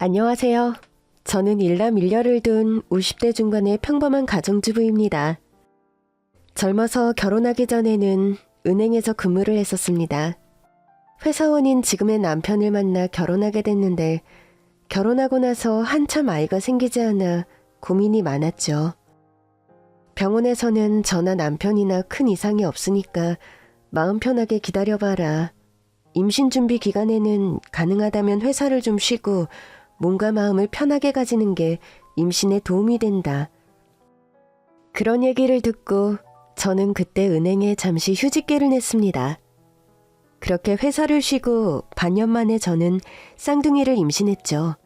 안녕하세요. 저는 일남일녀를 둔 50대 중반의 평범한 가정주부입니다. 젊어서 결혼하기 전에는 은행에서 근무를 했었습니다. 회사원인 지금의 남편을 만나 결혼하게 됐는데 결혼하고 나서 한참 아이가 생기지 않아 고민이 많았죠. 병원에서는 저나 남편이나 큰 이상이 없으니까 마음 편하게 기다려봐라. 임신 준비 기간에는 가능하다면 회사를 좀 쉬고 몸과 마음을 편하게 가지는 게 임신에 도움이 된다. 그런 얘기를 듣고 저는 그때 은행에 잠시 휴직계를 냈습니다. 그렇게 회사를 쉬고 반년 만에 저는 쌍둥이를 임신했죠.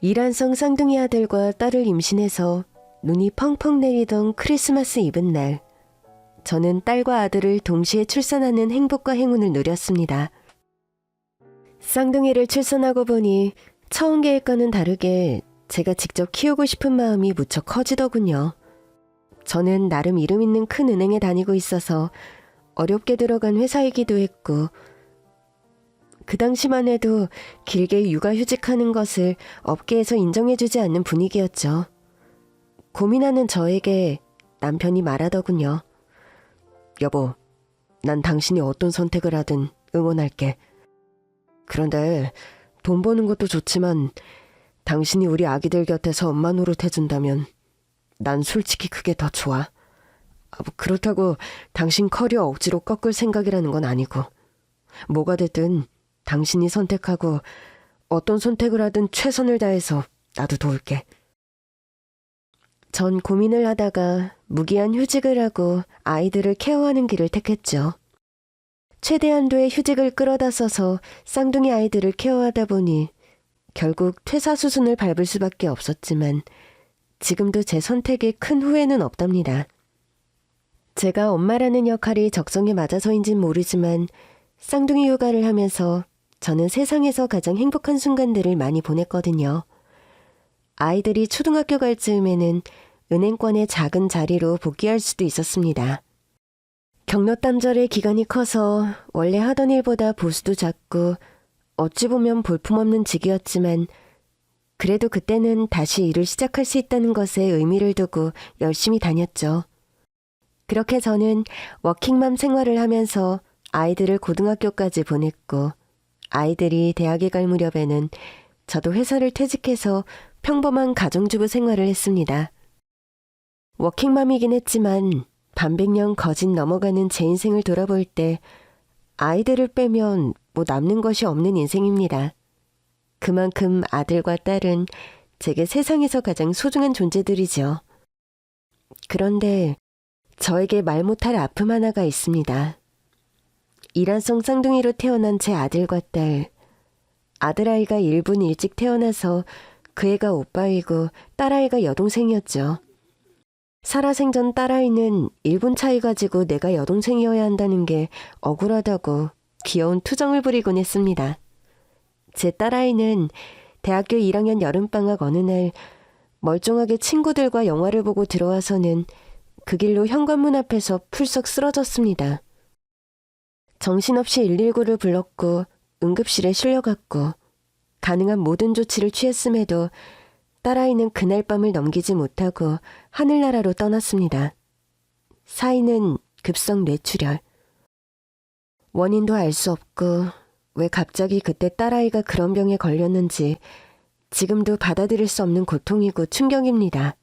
이란성 쌍둥이 아들과 딸을 임신해서 눈이 펑펑 내리던 크리스마스 이브 날, 저는 딸과 아들을 동시에 출산하는 행복과 행운을 누렸습니다. 쌍둥이를 출산하고 보니 처음 계획과는 다르게 제가 직접 키우고 싶은 마음이 무척 커지더군요. 저는 나름 이름 있는 큰 은행에 다니고 있어서 어렵게 들어간 회사이기도 했고, 그 당시만 해도 길게 육아휴직하는 것을 업계에서 인정해주지 않는 분위기였죠. 고민하는 저에게 남편이 말하더군요. 여보, 난 당신이 어떤 선택을 하든 응원할게. 그런데 돈 버는 것도 좋지만 당신이 우리 아기들 곁에서 엄마 노릇 해준다면 난 솔직히 그게 더 좋아. 그렇다고 당신 커리어 억지로 꺾을 생각이라는 건 아니고, 뭐가 됐든 당신이 선택하고 어떤 선택을 하든 최선을 다해서 나도 도울게. 전 고민을 하다가 무기한 휴직을 하고 아이들을 케어하는 길을 택했죠. 최대한도의 휴직을 끌어다 써서 쌍둥이 아이들을 케어하다 보니 결국 퇴사 수순을 밟을 수밖에 없었지만 지금도 제 선택에 큰 후회는 없답니다. 제가 엄마라는 역할이 적성에 맞아서인진 모르지만 쌍둥이 육아를 하면서 저는 세상에서 가장 행복한 순간들을 많이 보냈거든요. 아이들이 초등학교 갈 즈음에는 은행권의 작은 자리로 복귀할 수도 있었습니다. 경력단절의 기간이 커서 원래 하던 일보다 보수도 작고 어찌 보면 볼품없는 직이었지만 그래도 그때는 다시 일을 시작할 수 있다는 것에 의미를 두고 열심히 다녔죠. 그렇게 저는 워킹맘 생활을 하면서 아이들을 고등학교까지 보냈고 아이들이 대학에 갈 무렵에는 저도 회사를 퇴직해서 평범한 가정주부 생활을 했습니다. 워킹맘이긴 했지만 반백년 거진 넘어가는 제 인생을 돌아볼 때 아이들을 빼면 뭐 남는 것이 없는 인생입니다. 그만큼 아들과 딸은 제게 세상에서 가장 소중한 존재들이죠. 그런데 저에게 말 못할 아픔 하나가 있습니다. 이란성 쌍둥이로 태어난 제 아들과 딸, 아들아이가 1분 일찍 태어나서 그 애가 오빠이고 딸아이가 여동생이었죠. 살아생전 딸아이는 1분 차이 가지고 내가 여동생이어야 한다는 게 억울하다고 귀여운 투정을 부리곤 했습니다. 제 딸아이는 대학교 1학년 여름방학 어느 날 멀쩡하게 친구들과 영화를 보고 들어와서는 그 길로 현관문 앞에서 풀썩 쓰러졌습니다. 정신없이 119를 불렀고 응급실에 실려갔고 가능한 모든 조치를 취했음에도 딸아이는 그날 밤을 넘기지 못하고 하늘나라로 떠났습니다. 사인은 급성 뇌출혈. 원인도 알 수 없고 왜 갑자기 그때 딸아이가 그런 병에 걸렸는지 지금도 받아들일 수 없는 고통이고 충격입니다.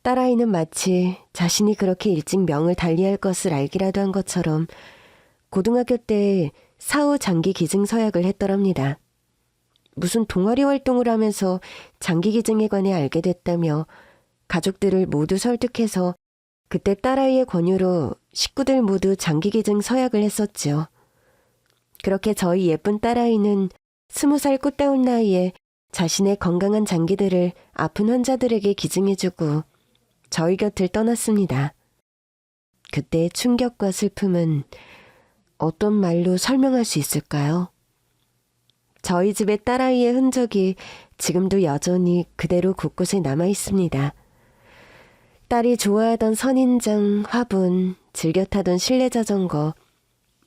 딸아이는 마치 자신이 그렇게 일찍 명을 달리할 것을 알기라도 한 것처럼 고등학교 때 사후 장기 기증 서약을 했더랍니다. 무슨 동아리 활동을 하면서 장기 기증에 관해 알게 됐다며 가족들을 모두 설득해서 그때 딸아이의 권유로 식구들 모두 장기 기증 서약을 했었죠. 그렇게 저희 예쁜 딸아이는 20살 꽃다운 나이에 자신의 건강한 장기들을 아픈 환자들에게 기증해주고 저희 곁을 떠났습니다. 그때의 충격과 슬픔은 어떤 말로 설명할 수 있을까요? 저희 집의 딸아이의 흔적이 지금도 여전히 그대로 곳곳에 남아 있습니다. 딸이 좋아하던 선인장, 화분, 즐겨 타던 실내 자전거,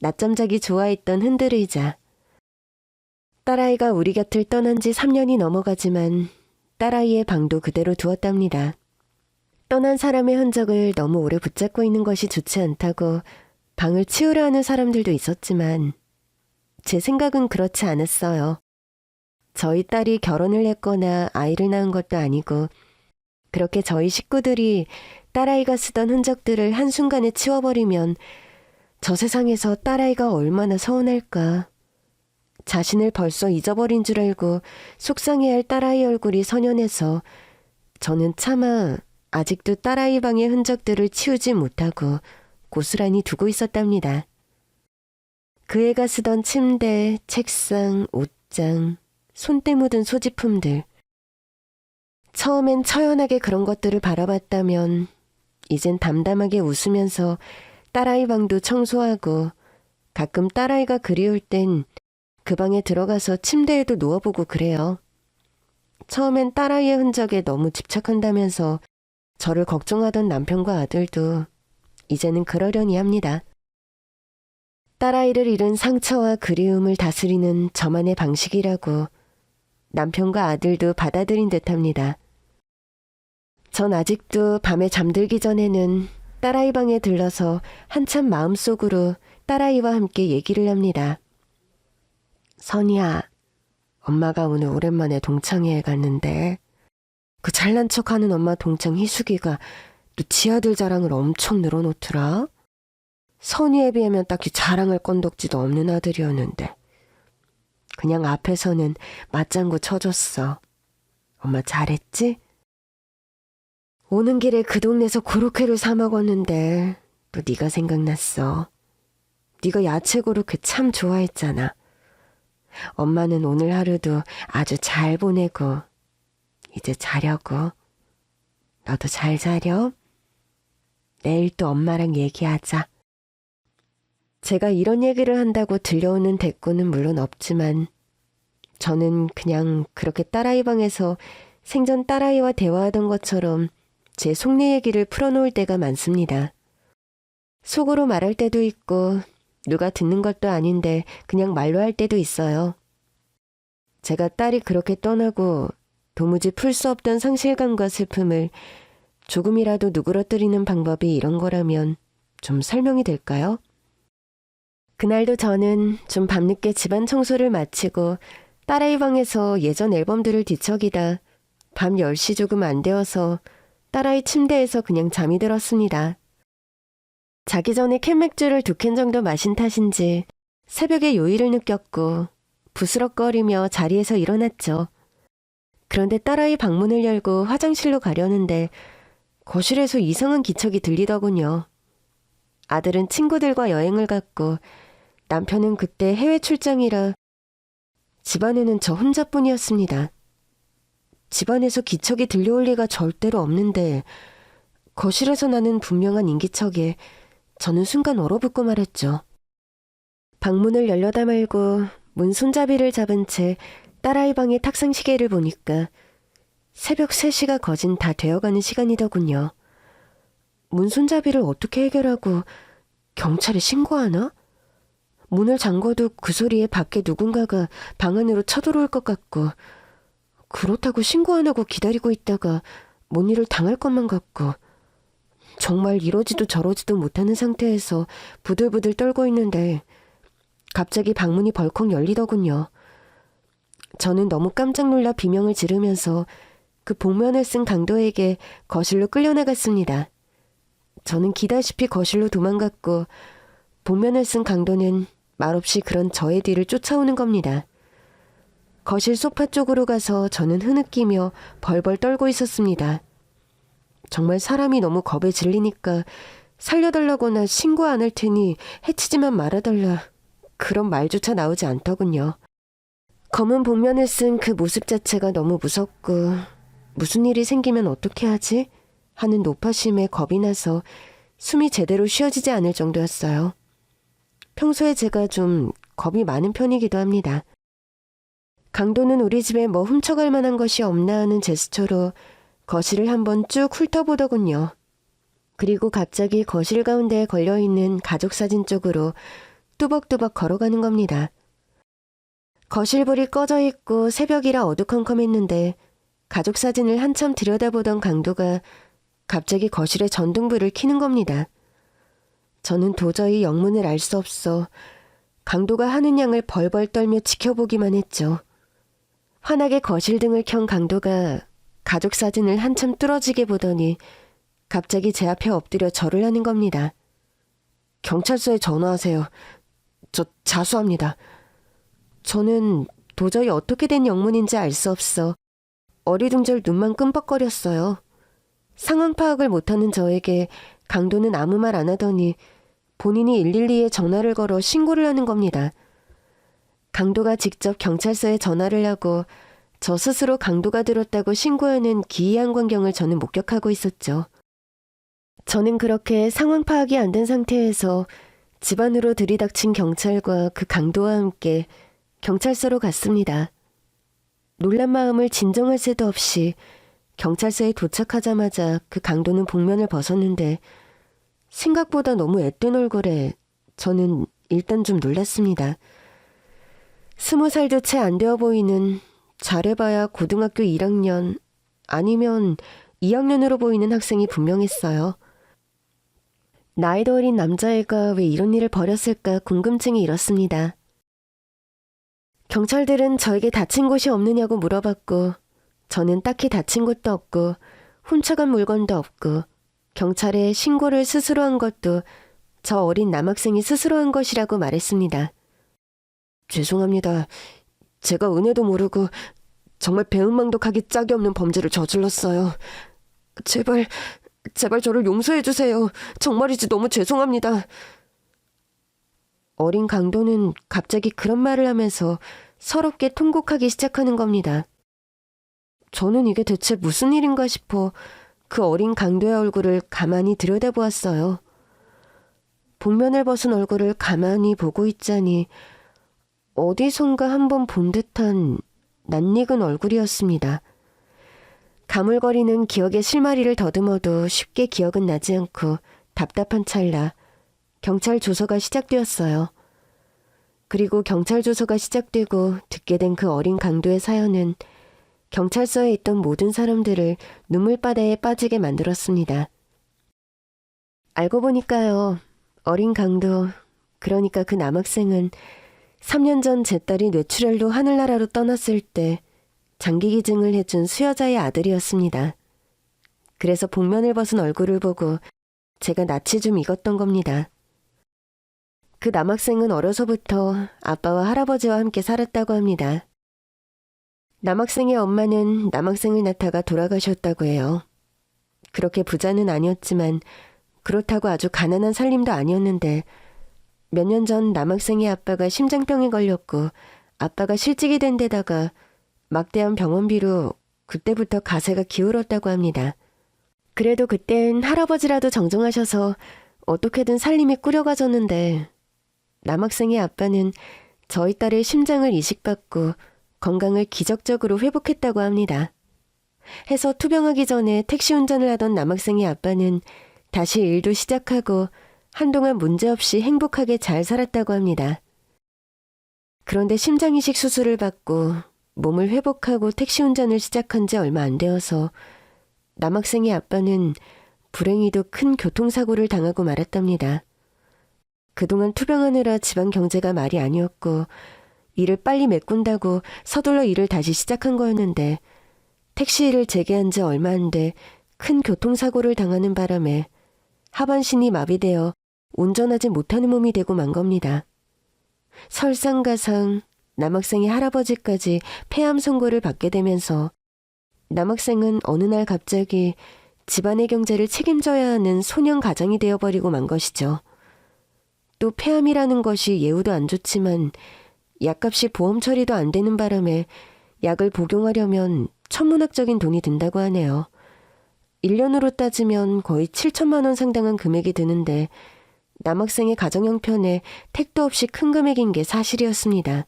낮잠 자기 좋아했던 흔들의자. 딸아이가 우리 곁을 떠난 지 3년이 넘어가지만 딸아이의 방도 그대로 두었답니다. 떠난 사람의 흔적을 너무 오래 붙잡고 있는 것이 좋지 않다고 방을 치우려 하는 사람들도 있었지만 제 생각은 그렇지 않았어요. 저희 딸이 결혼을 했거나 아이를 낳은 것도 아니고 그렇게 저희 식구들이 딸아이가 쓰던 흔적들을 한순간에 치워버리면 저 세상에서 딸아이가 얼마나 서운할까. 자신을 벌써 잊어버린 줄 알고 속상해할 딸아이 얼굴이 선연해서 저는 차마 아직도 딸아이 방의 흔적들을 치우지 못하고 고스란히 두고 있었답니다. 그 애가 쓰던 침대, 책상, 옷장, 손때 묻은 소지품들. 처음엔 처연하게 그런 것들을 바라봤다면 이젠 담담하게 웃으면서 딸아이 방도 청소하고 가끔 딸아이가 그리울 땐 그 방에 들어가서 침대에도 누워보고 그래요. 처음엔 딸아이의 흔적에 너무 집착한다면서 저를 걱정하던 남편과 아들도 이제는 그러려니 합니다. 딸아이를 잃은 상처와 그리움을 다스리는 저만의 방식이라고 남편과 아들도 받아들인 듯합니다. 전 아직도 밤에 잠들기 전에는 딸아이 방에 들러서 한참 마음속으로 딸아이와 함께 얘기를 합니다. 선이야, 엄마가 오늘 오랜만에 동창회에 갔는데 그 잘난 척하는 엄마 동창 희숙이가 또 지 아들 자랑을 엄청 늘어놓더라. 선이에 비하면 딱히 자랑할 건덕지도 없는 아들이었는데 그냥 앞에서는 맞장구 쳐줬어. 엄마 잘했지? 오는 길에 그 동네에서 고로케를 사 먹었는데 또 네가 생각났어. 네가 야채 고로케 참 좋아했잖아. 엄마는 오늘 하루도 아주 잘 보내고 이제 자려고. 너도 잘 자렴. 내일 또 엄마랑 얘기하자. 제가 이런 얘기를 한다고 들려오는 대꾸는 물론 없지만 저는 그냥 그렇게 딸아이 방에서 생전 딸아이와 대화하던 것처럼 제 속내 얘기를 풀어놓을 때가 많습니다. 속으로 말할 때도 있고 누가 듣는 것도 아닌데 그냥 말로 할 때도 있어요. 제가 딸이 그렇게 떠나고 도무지 풀 수 없던 상실감과 슬픔을 조금이라도 누그러뜨리는 방법이 이런 거라면 좀 설명이 될까요? 그날도 저는 좀 밤늦게 집안 청소를 마치고 딸아이 방에서 예전 앨범들을 뒤척이다 밤 10시 조금 안 되어서 딸아이 침대에서 그냥 잠이 들었습니다. 자기 전에 캔맥주를 2캔 정도 마신 탓인지 새벽에 요일을 느꼈고 부스럭거리며 자리에서 일어났죠. 그런데 딸아이 방문을 열고 화장실로 가려는데 거실에서 이상한 기척이 들리더군요. 아들은 친구들과 여행을 갔고 남편은 그때 해외 출장이라 집안에는 저 혼자뿐이었습니다. 집안에서 기척이 들려올 리가 절대로 없는데 거실에서 나는 분명한 인기척에 저는 순간 얼어붙고 말았죠. 방문을 열려다 말고 문 손잡이를 잡은 채 딸아이 방의 탁상 시계를 보니까 새벽 3시가 거진 다 되어가는 시간이더군요. 문 손잡이를 어떻게 해결하고 경찰에 신고하나? 문을 잠궈도 그 소리에 밖에 누군가가 방 안으로 쳐들어올 것 같고 그렇다고 신고 안 하고 기다리고 있다가 뭔 일을 당할 것만 같고 정말 이러지도 저러지도 못하는 상태에서 부들부들 떨고 있는데 갑자기 방문이 벌컥 열리더군요. 저는 너무 깜짝 놀라 비명을 지르면서 그 복면을 쓴 강도에게 거실로 끌려나갔습니다. 저는 기다시피 거실로 도망갔고 복면을 쓴 강도는 말없이 그런 저의 뒤를 쫓아오는 겁니다. 거실 소파 쪽으로 가서 저는 흐느끼며 벌벌 떨고 있었습니다. 정말 사람이 너무 겁에 질리니까 살려달라거나 신고 안 할 테니 해치지만 말아달라 그런 말조차 나오지 않더군요. 검은 복면을 쓴 그 모습 자체가 너무 무섭고 무슨 일이 생기면 어떻게 하지? 하는 노파심에 겁이 나서 숨이 제대로 쉬어지지 않을 정도였어요. 평소에 제가 좀 겁이 많은 편이기도 합니다. 강도는 우리 집에 뭐 훔쳐갈 만한 것이 없나 하는 제스처로 거실을 한번 쭉 훑어보더군요. 그리고 갑자기 거실 가운데에 걸려있는 가족사진 쪽으로 뚜벅뚜벅 걸어가는 겁니다. 거실불이 꺼져 있고 새벽이라 어두컴컴했는데 가족 사진을 한참 들여다보던 강도가 갑자기 거실에 전등불을 켜는 겁니다. 저는 도저히 영문을 알 수 없어 강도가 하는 양을 벌벌 떨며 지켜보기만 했죠. 환하게 거실등을 켠 강도가 가족 사진을 한참 뚫어지게 보더니 갑자기 제 앞에 엎드려 절을 하는 겁니다. 경찰서에 전화하세요. 저 자수합니다. 저는 도저히 어떻게 된 영문인지 알 수 없어 어리둥절 눈만 끔뻑거렸어요. 상황 파악을 못하는 저에게 강도는 아무 말 안 하더니 본인이 112에 전화를 걸어 신고를 하는 겁니다. 강도가 직접 경찰서에 전화를 하고 저 스스로 강도가 들었다고 신고하는 기이한 광경을 저는 목격하고 있었죠. 저는 그렇게 상황 파악이 안 된 상태에서 집 안으로 들이닥친 경찰과 그 강도와 함께 경찰서로 갔습니다. 놀란 마음을 진정할 새도 없이 경찰서에 도착하자마자 그 강도는 복면을 벗었는데 생각보다 너무 앳된 얼굴에 저는 일단 좀 놀랐습니다. 20살도 채 안 되어 보이는 잘해봐야 고등학교 1학년 아니면 2학년으로 보이는 학생이 분명했어요. 나이도 어린 남자애가 왜 이런 일을 벌였을까 궁금증이 일었습니다. 경찰들은 저에게 다친 곳이 없느냐고 물어봤고 저는 딱히 다친 곳도 없고 훔쳐간 물건도 없고 경찰에 신고를 스스로 한 것도 저 어린 남학생이 스스로 한 것이라고 말했습니다. 죄송합니다. 제가 은혜도 모르고 정말 배은망덕하기 짝이 없는 범죄를 저질렀어요. 제발 저를 용서해 주세요. 정말이지 너무 죄송합니다. 어린 강도는 갑자기 그런 말을 하면서 서럽게 통곡하기 시작하는 겁니다. 저는 이게 대체 무슨 일인가 싶어 그 어린 강도의 얼굴을 가만히 들여다보았어요. 복면을 벗은 얼굴을 가만히 보고 있자니 어디선가 한번 본 듯한 낯익은 얼굴이었습니다. 가물거리는 기억의 실마리를 더듬어도 쉽게 기억은 나지 않고 답답한 찰나 경찰 조서가 시작되었어요. 그리고 경찰 조서가 시작되고 듣게 된 그 어린 강도의 사연은 경찰서에 있던 모든 사람들을 눈물바다에 빠지게 만들었습니다. 알고 보니까요, 어린 강도, 그러니까 그 남학생은 3년 전 제 딸이 뇌출혈로 하늘나라로 떠났을 때 장기기증을 해준 수여자의 아들이었습니다. 그래서 복면을 벗은 얼굴을 보고 제가 낯이 좀 익었던 겁니다. 그 남학생은 어려서부터 아빠와 할아버지와 함께 살았다고 합니다. 남학생의 엄마는 남학생을 낳다가 돌아가셨다고 해요. 그렇게 부자는 아니었지만 그렇다고 아주 가난한 살림도 아니었는데 몇 년 전 남학생의 아빠가 심장병에 걸렸고 아빠가 실직이 된 데다가 막대한 병원비로 그때부터 가세가 기울었다고 합니다. 그래도 그땐 할아버지라도 정정하셔서 어떻게든 살림이 꾸려가졌는데 남학생의 아빠는 저희 딸의 심장을 이식받고 건강을 기적적으로 회복했다고 합니다. 해서 투병하기 전에 택시 운전을 하던 남학생의 아빠는 다시 일도 시작하고 한동안 문제없이 행복하게 잘 살았다고 합니다. 그런데 심장이식 수술을 받고 몸을 회복하고 택시 운전을 시작한 지 얼마 안 되어서 남학생의 아빠는 불행히도 큰 교통사고를 당하고 말았답니다. 그동안 투병하느라 집안 경제가 말이 아니었고 일을 빨리 메꾼다고 서둘러 일을 다시 시작한 거였는데 택시 일을 재개한 지 얼마 안 돼 큰 교통사고를 당하는 바람에 하반신이 마비되어 운전하지 못하는 몸이 되고 만 겁니다. 설상가상 남학생의 할아버지까지 폐암 선고를 받게 되면서 남학생은 어느 날 갑자기 집안의 경제를 책임져야 하는 소년 가장이 되어버리고 만 것이죠. 또 폐암이라는 것이 예후도 안 좋지만 약값이 보험 처리도 안 되는 바람에 약을 복용하려면 천문학적인 돈이 든다고 하네요. 1년으로 따지면 거의 7천만 원 상당한 금액이 드는데 남학생의 가정 형편에 택도 없이 큰 금액인 게 사실이었습니다.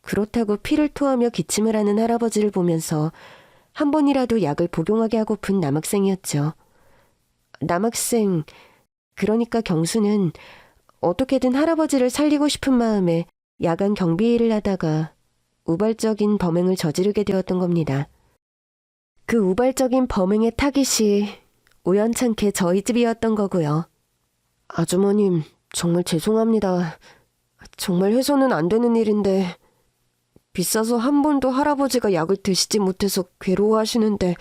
그렇다고 피를 토하며 기침을 하는 할아버지를 보면서 한 번이라도 약을 복용하게 하고픈 남학생이었죠. 남학생, 그러니까 경수는 어떻게든 할아버지를 살리고 싶은 마음에 야간 경비 일을 하다가 우발적인 범행을 저지르게 되었던 겁니다. 그 우발적인 범행의 타깃이 우연찮게 저희 집이었던 거고요. 아주머님, 정말 죄송합니다. 정말 해서는 안 되는 일인데 비싸서 한 번도 할아버지가 약을 드시지 못해서 괴로워하시는데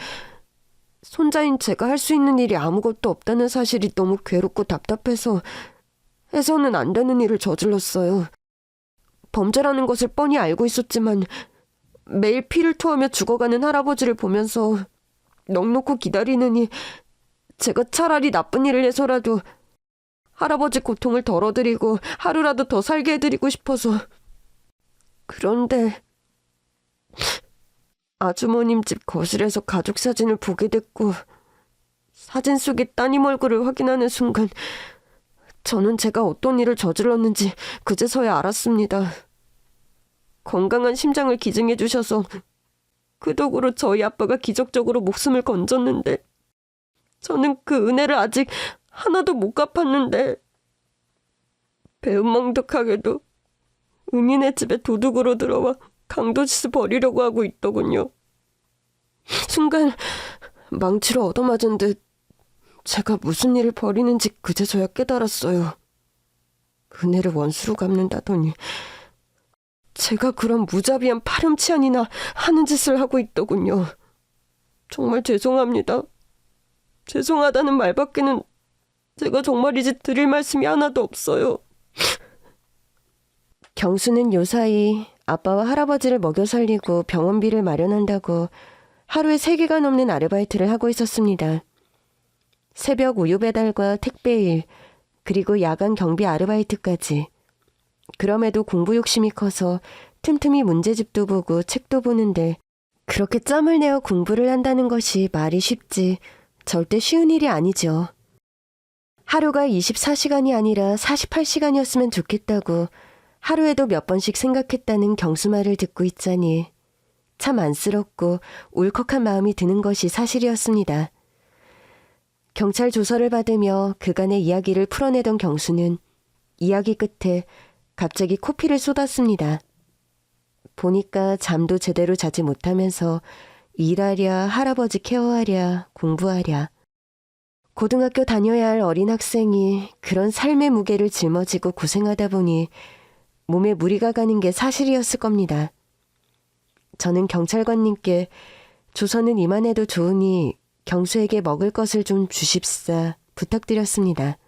손자인 제가 할 수 있는 일이 아무것도 없다는 사실이 너무 괴롭고 답답해서 해서는 안 되는 일을 저질렀어요. 범죄라는 것을 뻔히 알고 있었지만 매일 피를 토하며 죽어가는 할아버지를 보면서 넋놓고 기다리느니 제가 차라리 나쁜 일을 해서라도 할아버지 고통을 덜어드리고 하루라도 더 살게 해드리고 싶어서. 그런데 아주머님 집 거실에서 가족 사진을 보게 됐고 사진 속의 따님 얼굴을 확인하는 순간 저는 제가 어떤 일을 저질렀는지 그제서야 알았습니다. 건강한 심장을 기증해 주셔서 그 덕으로 저희 아빠가 기적적으로 목숨을 건졌는데 저는 그 은혜를 아직 하나도 못 갚았는데 배은망덕하게도 은인의 집에 도둑으로 들어와 강도짓을 벌이려고 하고 있더군요. 순간 망치로 얻어맞은 듯 제가 무슨 일을 벌이는지 그제서야 깨달았어요. 은혜를 원수로 갚는다더니 제가 그런 무자비한 파렴치한이나 하는 짓을 하고 있더군요. 정말 죄송합니다. 죄송하다는 말밖에는 제가 정말 이제 드릴 말씀이 하나도 없어요. 경수는 요사이 아빠와 할아버지를 먹여 살리고 병원비를 마련한다고 하루에 3개가 넘는 아르바이트를 하고 있었습니다. 새벽 우유 배달과 택배일, 그리고 야간 경비 아르바이트까지. 그럼에도 공부 욕심이 커서 틈틈이 문제집도 보고 책도 보는데 그렇게 짬을 내어 공부를 한다는 것이 말이 쉽지 절대 쉬운 일이 아니죠. 하루가 24시간이 아니라 48시간이었으면 좋겠다고 하루에도 몇 번씩 생각했다는 경수 말을 듣고 있자니 참 안쓰럽고 울컥한 마음이 드는 것이 사실이었습니다. 경찰 조서를 받으며 그간의 이야기를 풀어내던 경수는 이야기 끝에 갑자기 코피를 쏟았습니다. 보니까 잠도 제대로 자지 못하면서 일하랴, 할아버지 케어하랴, 공부하랴. 고등학교 다녀야 할 어린 학생이 그런 삶의 무게를 짊어지고 고생하다 보니 몸에 무리가 가는 게 사실이었을 겁니다. 저는 경찰관님께 조서는 이만해도 좋으니 경수에게 먹을 것을 좀 주십사 부탁드렸습니다.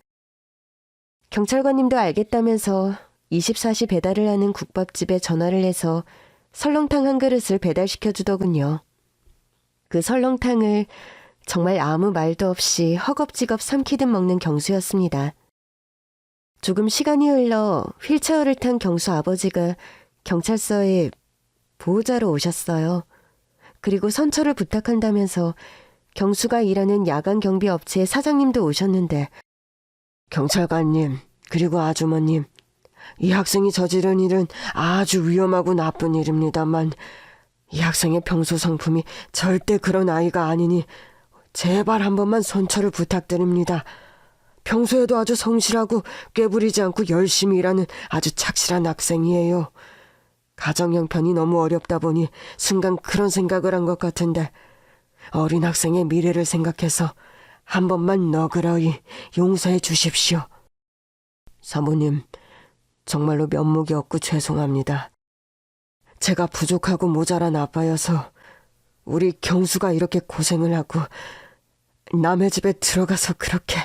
경찰관님도 알겠다면서 24시 배달을 하는 국밥집에 전화를 해서 설렁탕 한 그릇을 배달시켜주더군요. 그 설렁탕을 정말 아무 말도 없이 허겁지겁 삼키듯 먹는 경수였습니다. 조금 시간이 흘러 휠체어를 탄 경수 아버지가 경찰서에 보호자로 오셨어요. 그리고 선처를 부탁한다면서 경수가 일하는 야간 경비 업체의 사장님도 오셨는데 경찰관님, 그리고 아주머님, 이 학생이 저지른 일은 아주 위험하고 나쁜 일입니다만 이 학생의 평소 성품이 절대 그런 아이가 아니니 제발 한 번만 선처를 부탁드립니다. 평소에도 아주 성실하고 꾀부리지 않고 열심히 일하는 아주 착실한 학생이에요. 가정 형편이 너무 어렵다 보니 순간 그런 생각을 한 것 같은데 어린 학생의 미래를 생각해서 한 번만 너그러이 용서해 주십시오. 사모님, 정말로 면목이 없고 죄송합니다. 제가 부족하고 모자란 아빠여서 우리 경수가 이렇게 고생을 하고 남의 집에 들어가서 그렇게.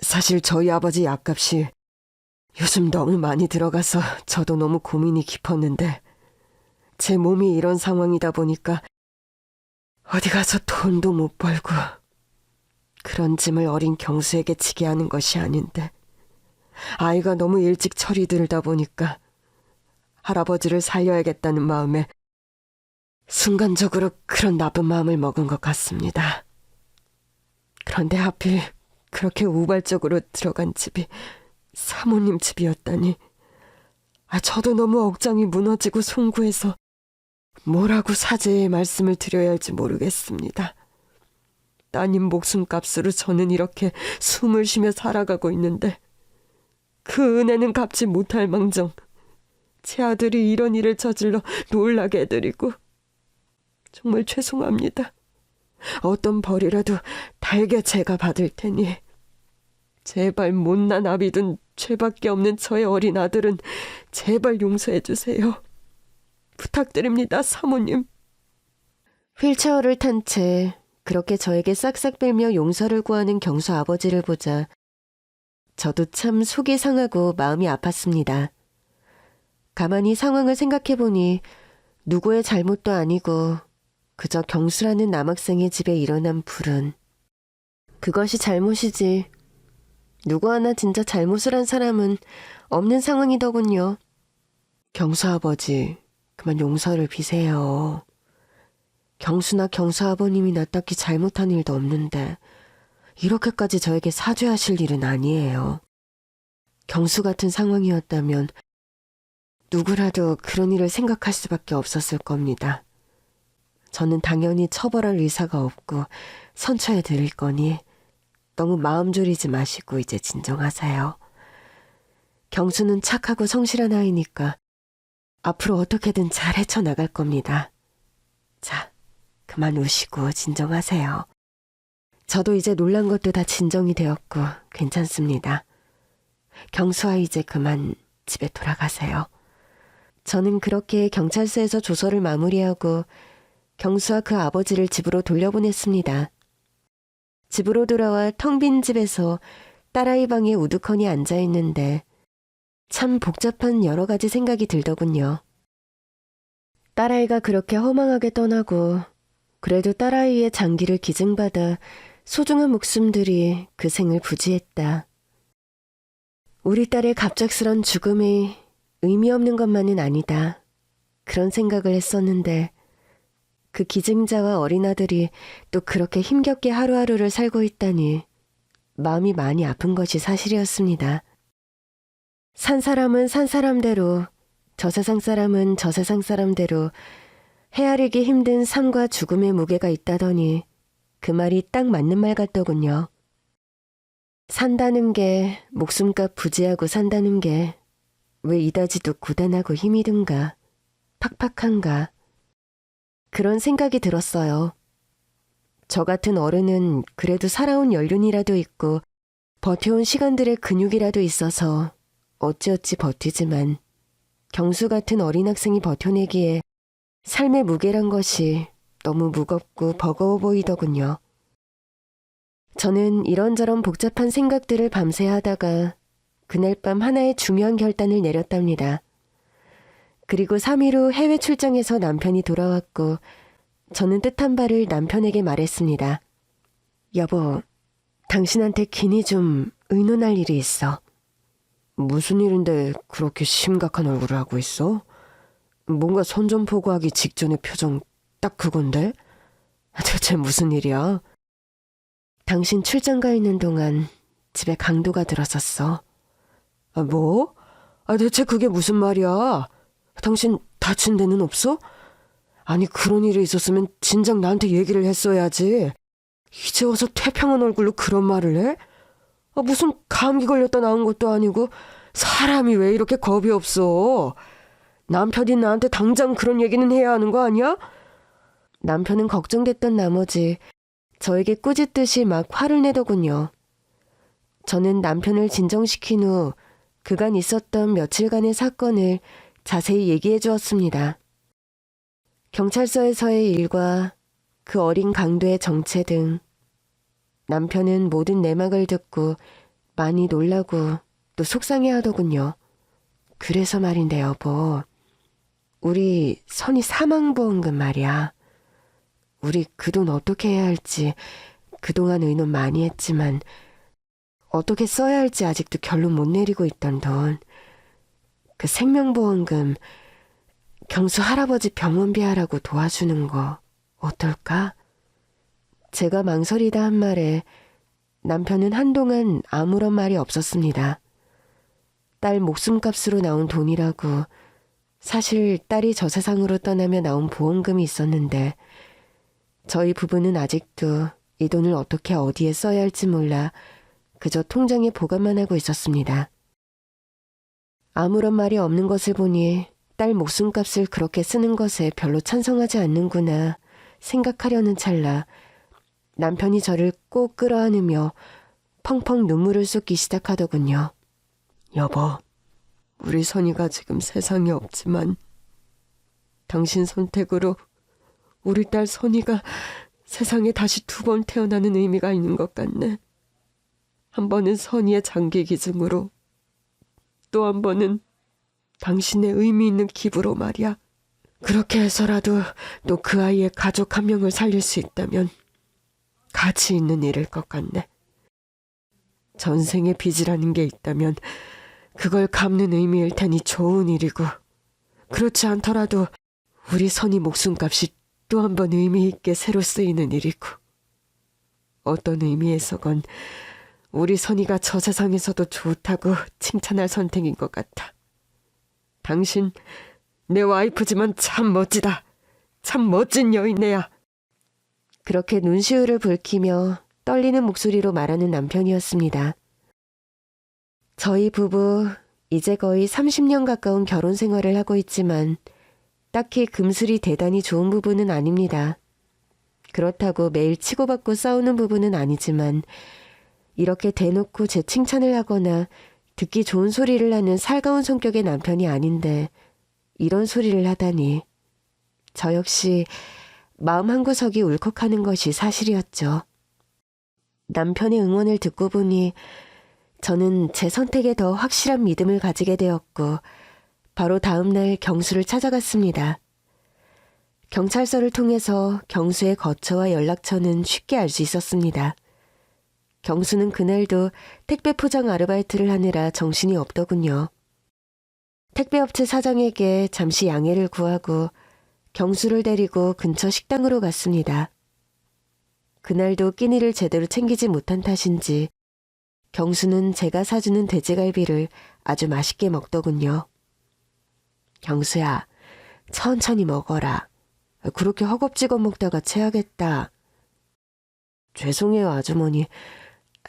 사실 저희 아버지 약값이 요즘 너무 많이 들어가서 저도 너무 고민이 깊었는데 제 몸이 이런 상황이다 보니까 어디 가서 돈도 못 벌고 그런 짐을 어린 경수에게 지게 하는 것이 아닌데 아이가 너무 일찍 철이 들다 보니까 할아버지를 살려야겠다는 마음에 순간적으로 그런 나쁜 마음을 먹은 것 같습니다. 그런데 하필 그렇게 우발적으로 들어간 집이 사모님 집이었다니. 저도 너무 억장이 무너지고 송구해서 뭐라고 사죄의 말씀을 드려야 할지 모르겠습니다. 따님 목숨값으로 저는 이렇게 숨을 쉬며 살아가고 있는데 그 은혜는 갚지 못할 망정 제 아들이 이런 일을 저질러 놀라게 해드리고 정말 죄송합니다. 어떤 벌이라도 달게 제가 받을 테니 제발 못난 아비든 죄밖에 없는 저의 어린 아들은 제발 용서해 주세요. 부탁드립니다, 사모님. 휠체어를 탄 채 그렇게 저에게 싹싹 빌며 용서를 구하는 경수 아버지를 보자 저도 참 속이 상하고 마음이 아팠습니다. 가만히 상황을 생각해보니 누구의 잘못도 아니고 그저 경수라는 남학생의 집에 일어난 불운. 그것이 잘못이지. 누구 하나 진짜 잘못을 한 사람은 없는 상황이더군요. 경수 아버지, 그만 용서를 비세요. 경수나 경수 아버님이나 딱히 잘못한 일도 없는데 이렇게까지 저에게 사죄하실 일은 아니에요. 경수 같은 상황이었다면 누구라도 그런 일을 생각할 수밖에 없었을 겁니다. 저는 당연히 처벌할 의사가 없고 선처해 드릴 거니 너무 마음 졸이지 마시고 이제 진정하세요. 경수는 착하고 성실한 아이니까 앞으로 어떻게든 잘 헤쳐나갈 겁니다. 자, 그만 우시고 진정하세요. 저도 이제 놀란 것도 다 진정이 되었고 괜찮습니다. 경수아 이제 그만 집에 돌아가세요. 저는 그렇게 경찰서에서 조서를 마무리하고 경수와 그 아버지를 집으로 돌려보냈습니다. 집으로 돌아와 텅 빈 집에서 딸아이 방에 우두커니 앉아있는데 참 복잡한 여러 가지 생각이 들더군요. 딸아이가 그렇게 허망하게 떠나고 그래도 딸아이의 장기를 기증받아 소중한 목숨들이 그 생을 부지했다. 우리 딸의 갑작스런 죽음이 의미 없는 것만은 아니다. 그런 생각을 했었는데 그 기증자와 어린아들이 또 그렇게 힘겹게 하루하루를 살고 있다니 마음이 많이 아픈 것이 사실이었습니다. 산 사람은 산 사람대로, 저 세상 사람은 저 세상 사람대로 헤아리기 힘든 삶과 죽음의 무게가 있다더니 그 말이 딱 맞는 말 같더군요. 산다는 게 목숨값 부지하고 산다는 게 왜 이다지도 고단하고 힘이 든가, 팍팍한가. 그런 생각이 들었어요. 저 같은 어른은 그래도 살아온 연륜이라도 있고 버텨온 시간들의 근육이라도 있어서 어찌어찌 버티지만 경수 같은 어린 학생이 버텨내기에 삶의 무게란 것이 너무 무겁고 버거워 보이더군요. 저는 이런저런 복잡한 생각들을 밤새 하다가 그날 밤 하나의 중요한 결단을 내렸답니다. 그리고 3일 후 해외 출장에서 남편이 돌아왔고 저는 뜻한 바를 남편에게 말했습니다. 여보, 당신한테 긴히 좀 의논할 일이 있어. 무슨 일인데 그렇게 심각한 얼굴을 하고 있어? 뭔가 선전포고하기 직전의 표정 딱 그건데? 대체 무슨 일이야? 당신 출장 가 있는 동안 집에 강도가 들었었어. 뭐? 대체 그게 무슨 말이야? 당신 다친 데는 없어? 아니 그런 일이 있었으면 진작 나한테 얘기를 했어야지. 이제 와서 태평한 얼굴로 그런 말을 해? 무슨 감기 걸렸다 나온 것도 아니고 사람이 왜 이렇게 겁이 없어? 남편이 나한테 당장 그런 얘기는 해야 하는 거 아니야? 남편은 걱정됐던 나머지 저에게 꾸짖듯이 막 화를 내더군요. 저는 남편을 진정시킨 후 그간 있었던 며칠간의 사건을 자세히 얘기해 주었습니다. 경찰서에서의 일과 그 어린 강도의 정체 등 남편은 모든 내막을 듣고 많이 놀라고 또 속상해하더군요. 그래서 말인데 여보, 우리 선희 사망보험금 말이야. 우리 그 돈 어떻게 해야 할지 그동안 의논 많이 했지만 어떻게 써야 할지 아직도 결론 못 내리고 있던 돈. 그 생명보험금 경수 할아버지 병원비 하라고 도와주는 거 어떨까? 제가 망설이다 한 말에 남편은 한동안 아무런 말이 없었습니다. 딸 목숨값으로 나온 돈이라고 사실 딸이 저 세상으로 떠나며 나온 보험금이 있었는데 저희 부부는 아직도 이 돈을 어떻게 어디에 써야 할지 몰라 그저 통장에 보관만 하고 있었습니다. 아무런 말이 없는 것을 보니 딸 목숨값을 그렇게 쓰는 것에 별로 찬성하지 않는구나 생각하려는 찰나 남편이 저를 꼭 끌어안으며 펑펑 눈물을 쏟기 시작하더군요. 여보, 우리 선이가 지금 세상에 없지만 당신 선택으로 우리 딸 선이가 세상에 다시 2번 태어나는 의미가 있는 것 같네. 한 번은 선이의 장기 기증으로, 또 한 번은 당신의 의미 있는 기부로 말이야. 그렇게 해서라도 또 그 아이의 가족 한 명을 살릴 수 있다면 가치 있는 일일 것 같네. 전생의 빚이라는 게 있다면 그걸 갚는 의미일 테니 좋은 일이고, 그렇지 않더라도 우리 선이 목숨값이 또 한 번 의미 있게 새로 쓰이는 일이고, 어떤 의미에서건 우리 선이가 저 세상에서도 좋다고 칭찬할 선택인 것 같아. 당신 내 와이프지만 참 멋지다. 참 멋진 여인네야. 그렇게 눈시울을 붉히며 떨리는 목소리로 말하는 남편이었습니다. 저희 부부 이제 거의 30년 가까운 결혼 생활을 하고 있지만 딱히 금슬이 대단히 좋은 부부는 아닙니다. 그렇다고 매일 치고받고 싸우는 부부는 아니지만 이렇게 대놓고 제 칭찬을 하거나 듣기 좋은 소리를 하는 살가운 성격의 남편이 아닌데 이런 소리를 하다니 저 역시 마음 한구석이 울컥하는 것이 사실이었죠. 남편의 응원을 듣고 보니 저는 제 선택에 더 확실한 믿음을 가지게 되었고 바로 다음 날 경수를 찾아갔습니다. 경찰서를 통해서 경수의 거처와 연락처는 쉽게 알 수 있었습니다. 경수는 그날도 택배 포장 아르바이트를 하느라 정신이 없더군요. 택배업체 사장에게 잠시 양해를 구하고 경수를 데리고 근처 식당으로 갔습니다. 그날도 끼니를 제대로 챙기지 못한 탓인지 경수는 제가 사주는 돼지갈비를 아주 맛있게 먹더군요. 경수야, 천천히 먹어라. 그렇게 허겁지겁 먹다가 체하겠다. 죄송해요, 아주머니.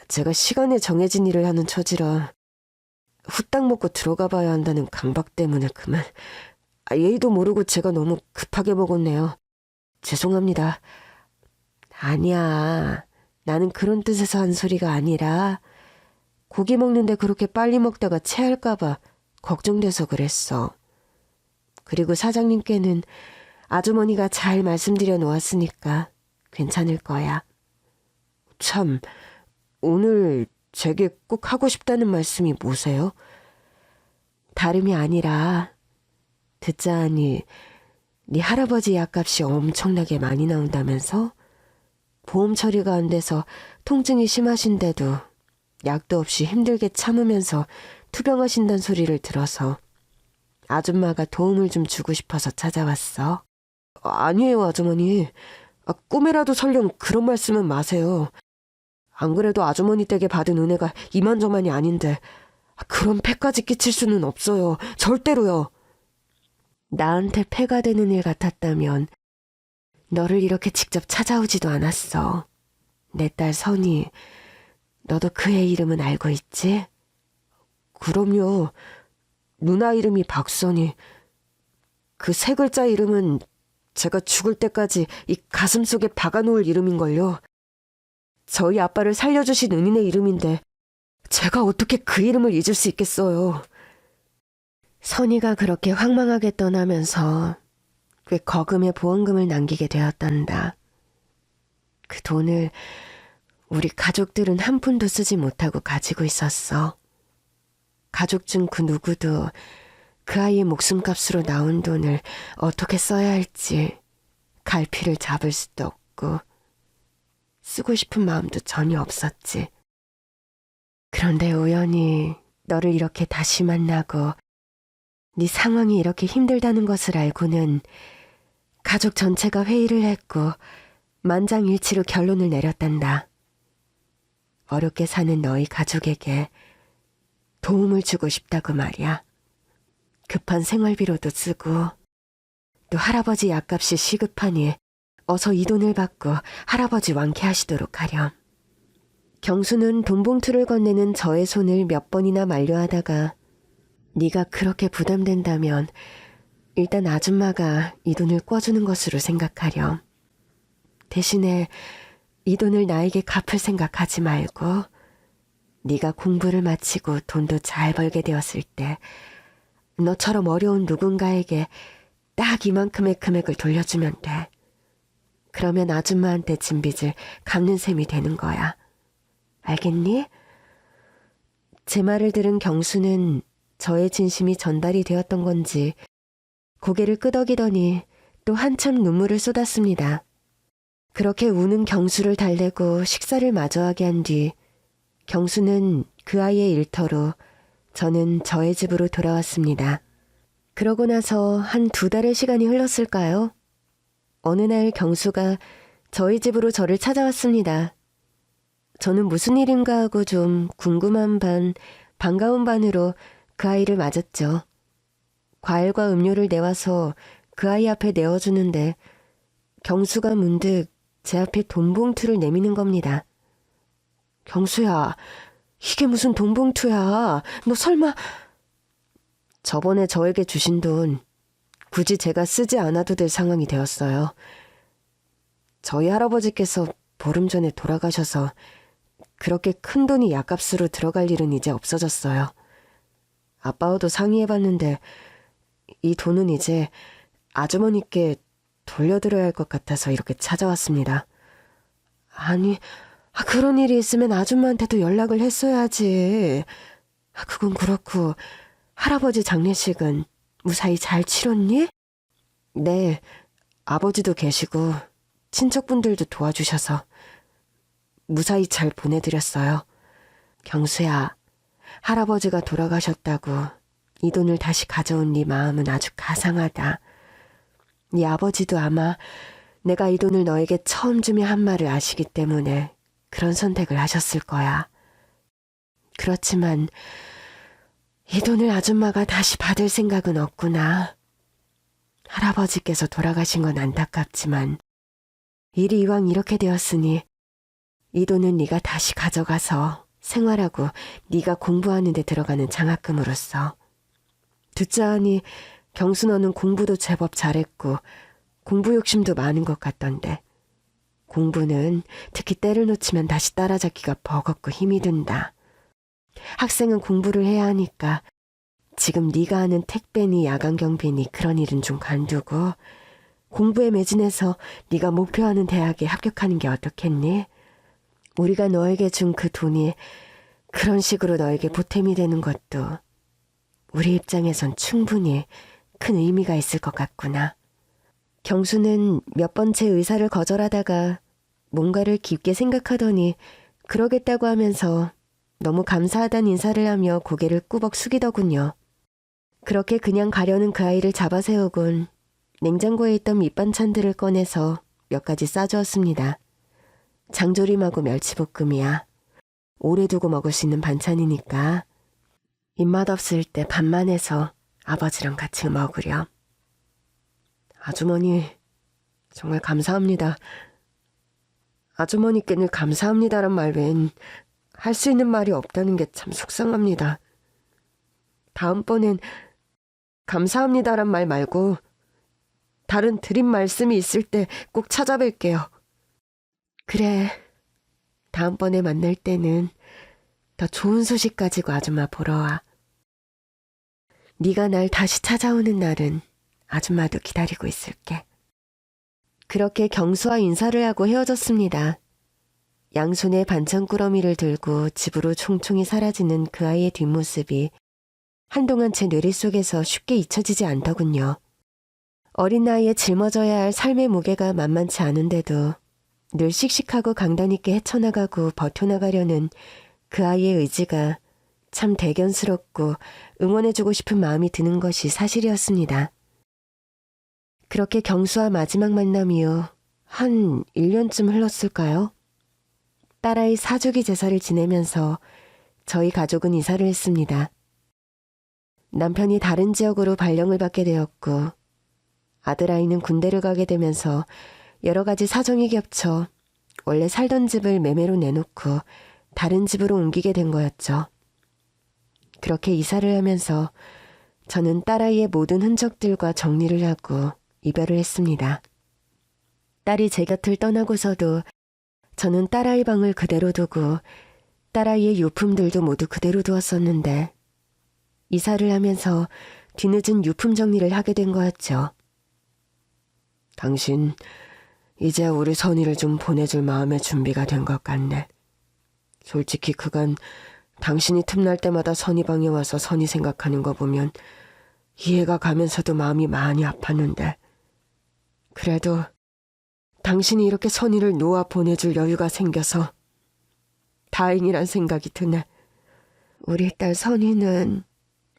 제가 시간에 정해진 일을 하는 처지라 후딱 먹고 들어가 봐야 한다는 강박 때문에 그만. 예의도 모르고 제가 너무 급하게 먹었네요. 죄송합니다. 아니야. 나는 그런 뜻에서 한 소리가 아니라 고기 먹는데 그렇게 빨리 먹다가 체할까봐 걱정돼서 그랬어. 그리고 사장님께는 아주머니가 잘 말씀드려 놓았으니까 괜찮을 거야. 참, 오늘 제게 꼭 하고 싶다는 말씀이 뭐세요? 다름이 아니라 듣자 하니 네 할아버지 약값이 엄청나게 많이 나온다면서? 보험 처리가 안 돼서 통증이 심하신데도 약도 없이 힘들게 참으면서 투병하신다는 소리를 들어서 아줌마가 도움을 좀 주고 싶어서 찾아왔어. 아니에요, 아주머니. 꿈에라도 설령 그런 말씀은 마세요. 안 그래도 아주머니 댁에 받은 은혜가 이만저만이 아닌데 그런 패까지 끼칠 수는 없어요. 절대로요. 나한테 패가 되는 일 같았다면 너를 이렇게 직접 찾아오지도 않았어. 내 딸 선이, 너도 그의 이름은 알고 있지? 그럼요. 누나 이름이 박선이. 그 3글자 이름은 제가 죽을 때까지 이 가슴 속에 박아놓을 이름인걸요. 저희 아빠를 살려주신 은인의 이름인데 제가 어떻게 그 이름을 잊을 수 있겠어요. 선이가 그렇게 황망하게 떠나면서 꽤 거금의 보험금을 남기게 되었단다. 그 돈을 우리 가족들은 한 푼도 쓰지 못하고 가지고 있었어. 가족 중 그 누구도 그 아이의 목숨값으로 나온 돈을 어떻게 써야 할지 갈피를 잡을 수도 없고 쓰고 싶은 마음도 전혀 없었지. 그런데 우연히 너를 이렇게 다시 만나고 네 상황이 이렇게 힘들다는 것을 알고는 가족 전체가 회의를 했고 만장일치로 결론을 내렸단다. 어렵게 사는 너희 가족에게 도움을 주고 싶다고 말이야. 급한 생활비로도 쓰고 또 할아버지 약값이 시급하니 어서 이 돈을 받고 할아버지 완쾌하시도록 하렴. 경수는 돈 봉투를 건네는 저의 손을 몇 번이나 만류하다가 네가 그렇게 부담된다면 일단 아줌마가 이 돈을 꿔주는 것으로 생각하렴. 대신에 이 돈을 나에게 갚을 생각하지 말고 네가 공부를 마치고 돈도 잘 벌게 되었을 때 너처럼 어려운 누군가에게 딱 이만큼의 금액을 돌려주면 돼. 그러면 아줌마한테 진 빚을 갚는 셈이 되는 거야. 알겠니? 제 말을 들은 경수는 저의 진심이 전달이 되었던 건지 고개를 끄덕이더니 또 한참 눈물을 쏟았습니다. 그렇게 우는 경수를 달래고 식사를 마저하게 한 뒤 경수는 그 아이의 일터로 저는 저의 집으로 돌아왔습니다. 그러고 나서 한 2달의 시간이 흘렀을까요? 어느 날 경수가 저희 집으로 저를 찾아왔습니다. 저는 무슨 일인가 하고 좀 궁금한 반, 반가운 반으로 그 아이를 맞았죠. 과일과 음료를 내와서 그 아이 앞에 내어주는데 경수가 문득 제 앞에 돈 봉투를 내미는 겁니다. 경수야, 이게 무슨 돈 봉투야? 너 설마... 저번에 저에게 주신 돈 굳이 제가 쓰지 않아도 될 상황이 되었어요. 저희 할아버지께서 보름 전에 돌아가셔서 그렇게 큰 돈이 약값으로 들어갈 일은 이제 없어졌어요. 아빠와도 상의해봤는데 이 돈은 이제 아주머니께 돌려드려야 할 것 같아서 이렇게 찾아왔습니다. 아니, 그런 일이 있으면 아줌마한테도 연락을 했어야지. 그건 그렇고 할아버지 장례식은 무사히 잘 치렀니? 네, 아버지도 계시고 친척분들도 도와주셔서 무사히 잘 보내드렸어요. 경수야, 할아버지가 돌아가셨다고 이 돈을 다시 가져온 네 마음은 아주 가상하다. 네 아버지도 아마 내가 이 돈을 너에게 처음 주며 한 말을 아시기 때문에 그런 선택을 하셨을 거야. 그렇지만 이 돈을 아줌마가 다시 받을 생각은 없구나. 할아버지께서 돌아가신 건 안타깝지만 일이 이왕 이렇게 되었으니 이 돈은 네가 다시 가져가서 생활하고 네가 공부하는 데 들어가는 장학금으로서. 듣자 하니 경수 너는 공부도 제법 잘했고 공부 욕심도 많은 것 같던데 공부는 특히 때를 놓치면 다시 따라잡기가 버겁고 힘이 든다. 학생은 공부를 해야 하니까 지금 네가 하는 택배니 야간 경비니 그런 일은 좀 관두고 공부에 매진해서 네가 목표하는 대학에 합격하는 게 어떻겠니? 우리가 너에게 준 그 돈이 그런 식으로 너에게 보탬이 되는 것도 우리 입장에선 충분히 큰 의미가 있을 것 같구나. 경수는 몇 번째 의사를 거절하다가 뭔가를 깊게 생각하더니 그러겠다고 하면서 너무 감사하다는 인사를 하며 고개를 꾸벅 숙이더군요. 그렇게 그냥 가려는 그 아이를 잡아 세우곤 냉장고에 있던 밑반찬들을 꺼내서 몇 가지 싸주었습니다. 장조림하고 멸치볶음이야. 오래 두고 먹을 수 있는 반찬이니까 입맛 없을 때 밥만 해서 아버지랑 같이 먹으렴. 아주머니 정말 감사합니다. 아주머니께 늘 감사합니다란 말 외엔 할 수 있는 말이 없다는 게 참 속상합니다. 다음번엔 감사합니다란 말 말고 다른 드린 말씀이 있을 때 꼭 찾아뵐게요. 그래, 다음번에 만날 때는 더 좋은 소식 가지고 아줌마 보러 와. 네가 날 다시 찾아오는 날은 아줌마도 기다리고 있을게. 그렇게 경수와 인사를 하고 헤어졌습니다. 양손에 반찬꾸러미를 들고 집으로 총총히 사라지는 그 아이의 뒷모습이 한동안 제 뇌리 속에서 쉽게 잊혀지지 않더군요. 어린 나이에 짊어져야 할 삶의 무게가 만만치 않은데도 늘 씩씩하고 강단 있게 헤쳐나가고 버텨나가려는 그 아이의 의지가 참 대견스럽고 응원해주고 싶은 마음이 드는 것이 사실이었습니다. 그렇게 경수와 마지막 만남 이후 한 1년쯤 흘렀을까요? 딸아이 사주기 제사를 지내면서 저희 가족은 이사를 했습니다. 남편이 다른 지역으로 발령을 받게 되었고 아들아이는 군대를 가게 되면서 여러 가지 사정이 겹쳐 원래 살던 집을 매매로 내놓고 다른 집으로 옮기게 된 거였죠. 그렇게 이사를 하면서 저는 딸아이의 모든 흔적들과 정리를 하고 이별을 했습니다. 딸이 제 곁을 떠나고서도 저는 딸아이 방을 그대로 두고 딸아이의 유품들도 모두 그대로 두었었는데 이사를 하면서 뒤늦은 유품 정리를 하게 된 거였죠. 당신 이제 우리 선이를 좀 보내줄 마음의 준비가 된 것 같네. 솔직히 그간 당신이 틈날 때마다 선이 방에 와서 선이 생각하는 거 보면 이해가 가면서도 마음이 많이 아팠는데 그래도 당신이 이렇게 선이를 놓아 보내줄 여유가 생겨서 다행이란 생각이 드네. 우리 딸 선이는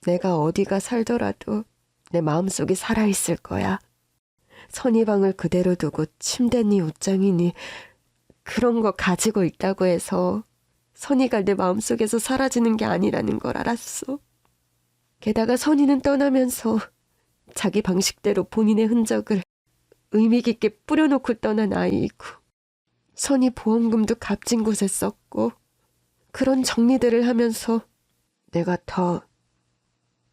내가 어디가 살더라도 내 마음속에 살아있을 거야. 선이 방을 그대로 두고 침대니 옷장이니 그런 거 가지고 있다고 해서 선이가 내 마음속에서 사라지는 게 아니라는 걸 알았어. 게다가 선이는 떠나면서 자기 방식대로 본인의 흔적을 의미 깊게 뿌려놓고 떠난 아이이고 선이 보험금도 값진 곳에 썼고 그런 정리들을 하면서 내가 더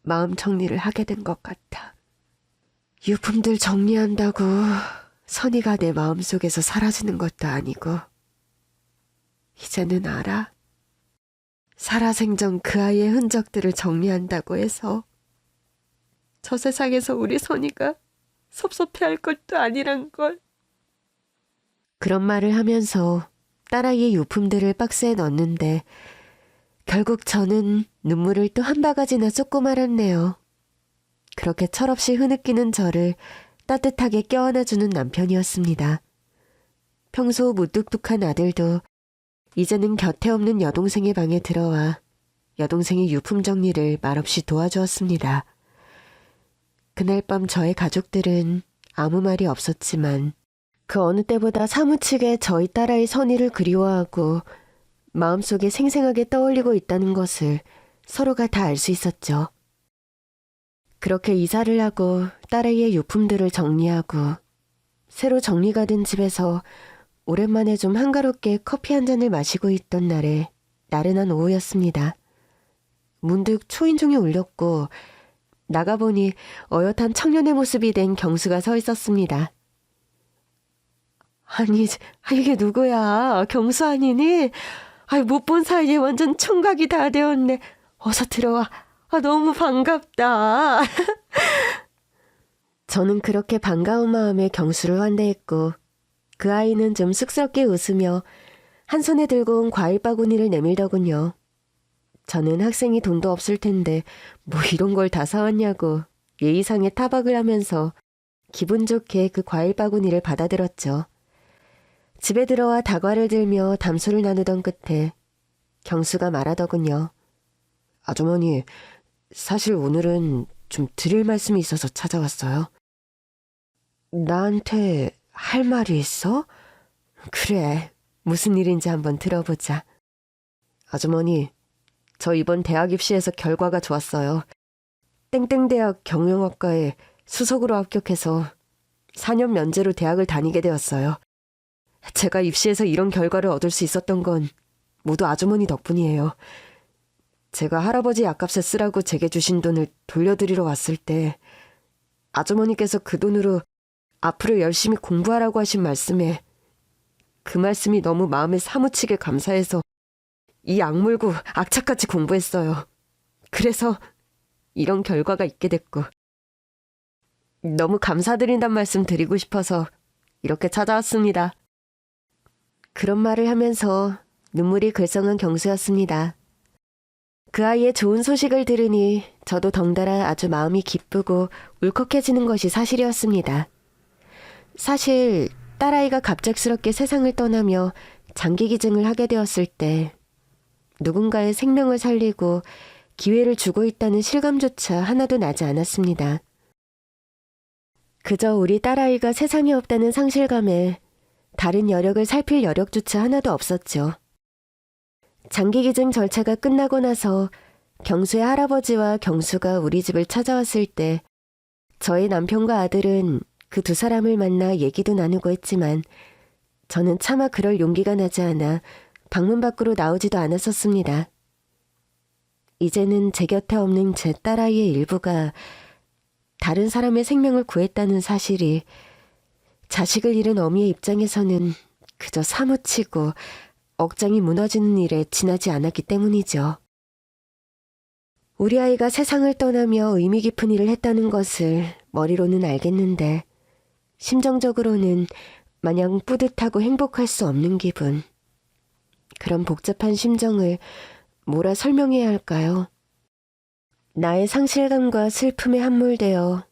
마음 정리를 하게 된 것 같아. 유품들 정리한다고 선이가 내 마음속에서 사라지는 것도 아니고 이제는 알아. 살아생전 그 아이의 흔적들을 정리한다고 해서 저 세상에서 우리 선이가 섭섭해할 것도 아니란 걸. 그런 말을 하면서 딸아이의 유품들을 박스에 넣었는데 결국 저는 눈물을 또 한 바가지나 쏟고 말았네요. 그렇게 철없이 흐느끼는 저를 따뜻하게 껴안아주는 남편이었습니다. 평소 무뚝뚝한 아들도 이제는 곁에 없는 여동생의 방에 들어와 여동생의 유품 정리를 말없이 도와주었습니다. 그날 밤 저의 가족들은 아무 말이 없었지만 그 어느 때보다 사무치게 저희 딸아이 선이를 그리워하고 마음속에 생생하게 떠올리고 있다는 것을 서로가 다 알 수 있었죠. 그렇게 이사를 하고 딸아이의 유품들을 정리하고 새로 정리가 된 집에서 오랜만에 좀 한가롭게 커피 한 잔을 마시고 있던 날에 나른한 오후였습니다. 문득 초인종이 울렸고 나가보니 어엿한 청년의 모습이 된 경수가 서 있었습니다. 아니, 이게 누구야? 경수 아니니? 못 본 사이에 완전 총각이 다 되었네. 어서 들어와. 너무 반갑다. 저는 그렇게 반가운 마음에 경수를 환대했고 그 아이는 좀 쑥스럽게 웃으며 한 손에 들고 온 과일 바구니를 내밀더군요. 저는 학생이 돈도 없을 텐데 뭐 이런 걸 다 사왔냐고 예의상의 타박을 하면서 기분 좋게 그 과일 바구니를 받아들었죠. 집에 들어와 다과를 들며 담소를 나누던 끝에 경수가 말하더군요. 아주머니, 사실 오늘은 좀 드릴 말씀이 있어서 찾아왔어요. 나한테 할 말이 있어? 그래, 무슨 일인지 한번 들어보자. 아주머니, 저 이번 대학 입시에서 결과가 좋았어요. 땡땡대학 경영학과에 수석으로 합격해서 4년 면제로 대학을 다니게 되었어요. 제가 입시에서 이런 결과를 얻을 수 있었던 건 모두 아주머니 덕분이에요. 제가 할아버지 약값에 쓰라고 제게 주신 돈을 돌려드리러 왔을 때 아주머니께서 그 돈으로 앞으로 열심히 공부하라고 하신 말씀에 그 말씀이 너무 마음에 사무치게 감사해서 이 악물고 악착같이 공부했어요. 그래서 이런 결과가 있게 됐고 너무 감사드린단 말씀 드리고 싶어서 이렇게 찾아왔습니다. 그런 말을 하면서 눈물이 글썽한 경수였습니다. 그 아이의 좋은 소식을 들으니 저도 덩달아 아주 마음이 기쁘고 울컥해지는 것이 사실이었습니다. 사실 딸아이가 갑작스럽게 세상을 떠나며 장기기증을 하게 되었을 때 누군가의 생명을 살리고 기회를 주고 있다는 실감조차 하나도 나지 않았습니다. 그저 우리 딸아이가 세상에 없다는 상실감에 다른 여력을 살필 여력조차 하나도 없었죠. 장기기증 절차가 끝나고 나서 경수의 할아버지와 경수가 우리 집을 찾아왔을 때 저희 남편과 아들은 그 두 사람을 만나 얘기도 나누고 했지만 저는 차마 그럴 용기가 나지 않아 방문 밖으로 나오지도 않았었습니다. 이제는 제 곁에 없는 제 딸아이의 일부가 다른 사람의 생명을 구했다는 사실이 자식을 잃은 어미의 입장에서는 그저 사무치고 억장이 무너지는 일에 지나지 않았기 때문이죠. 우리 아이가 세상을 떠나며 의미 깊은 일을 했다는 것을 머리로는 알겠는데 심정적으로는 마냥 뿌듯하고 행복할 수 없는 기분. 그런 복잡한 심정을 뭐라 설명해야 할까요? 나의 상실감과 슬픔에 함몰되어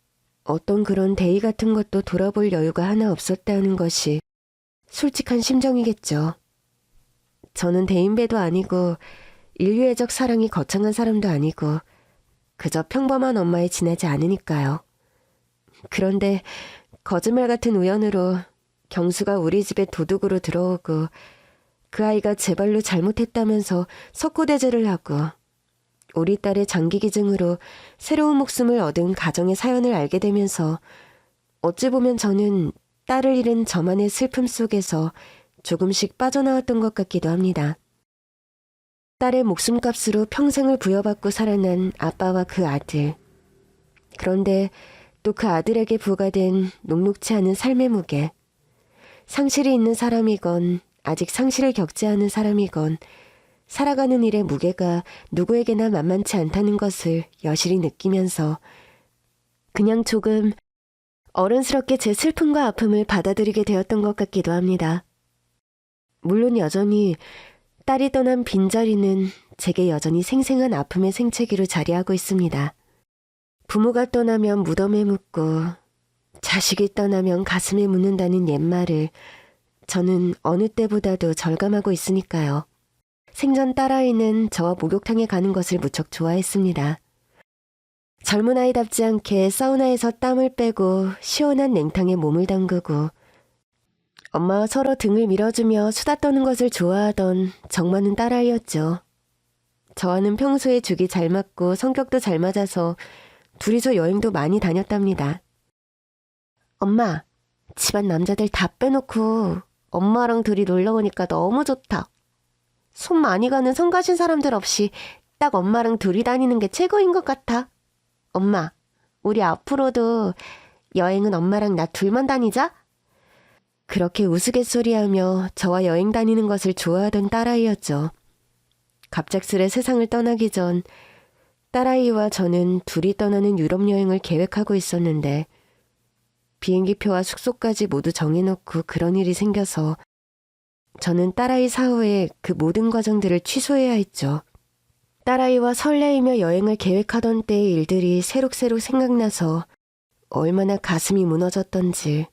어떤 그런 대의 같은 것도 돌아볼 여유가 하나 없었다는 것이 솔직한 심정이겠죠. 저는 대인배도 아니고 인류애적 사랑이 거창한 사람도 아니고 그저 평범한 엄마에 지나지 않으니까요. 그런데 거짓말 같은 우연으로 경수가 우리 집에 도둑으로 들어오고 그 아이가 제 발로 잘못했다면서 석고대죄를 하고 우리 딸의 장기기증으로 새로운 목숨을 얻은 가정의 사연을 알게 되면서 어찌 보면 저는 딸을 잃은 저만의 슬픔 속에서 조금씩 빠져나왔던 것 같기도 합니다. 딸의 목숨값으로 평생을 부여받고 살아난 아빠와 그 아들. 그런데 또 그 아들에게 부과된 녹록치 않은 삶의 무게. 상실이 있는 사람이건 아직 상실을 겪지 않은 사람이건 살아가는 일의 무게가 누구에게나 만만치 않다는 것을 여실히 느끼면서 그냥 조금 어른스럽게 제 슬픔과 아픔을 받아들이게 되었던 것 같기도 합니다. 물론 여전히 딸이 떠난 빈자리는 제게 여전히 생생한 아픔의 생채기로 자리하고 있습니다. 부모가 떠나면 무덤에 묻고 자식이 떠나면 가슴에 묻는다는 옛말을 저는 어느 때보다도 절감하고 있으니까요. 생전 딸아이는 저와 목욕탕에 가는 것을 무척 좋아했습니다. 젊은 아이답지 않게 사우나에서 땀을 빼고 시원한 냉탕에 몸을 담그고 엄마와 서로 등을 밀어주며 수다 떠는 것을 좋아하던 정많은 딸아이였죠. 저와는 평소에 죽이 잘 맞고 성격도 잘 맞아서 둘이서 여행도 많이 다녔답니다. 엄마, 집안 남자들 다 빼놓고 엄마랑 둘이 놀러 오니까 너무 좋다. 손 많이 가는 성 가신 사람들 없이 딱 엄마랑 둘이 다니는 게 최고인 것 같아. 엄마, 우리 앞으로도 여행은 엄마랑 나 둘만 다니자? 그렇게 우스갯소리하며 저와 여행 다니는 것을 좋아하던 딸아이였죠. 갑작스레 세상을 떠나기 전 딸아이와 저는 둘이 떠나는 유럽 여행을 계획하고 있었는데 비행기표와 숙소까지 모두 정해놓고 그런 일이 생겨서 저는 딸아이 사후에 그 모든 과정들을 취소해야 했죠. 딸아이와 설레이며 여행을 계획하던 때의 일들이 새록새록 생각나서 얼마나 가슴이 무너졌던지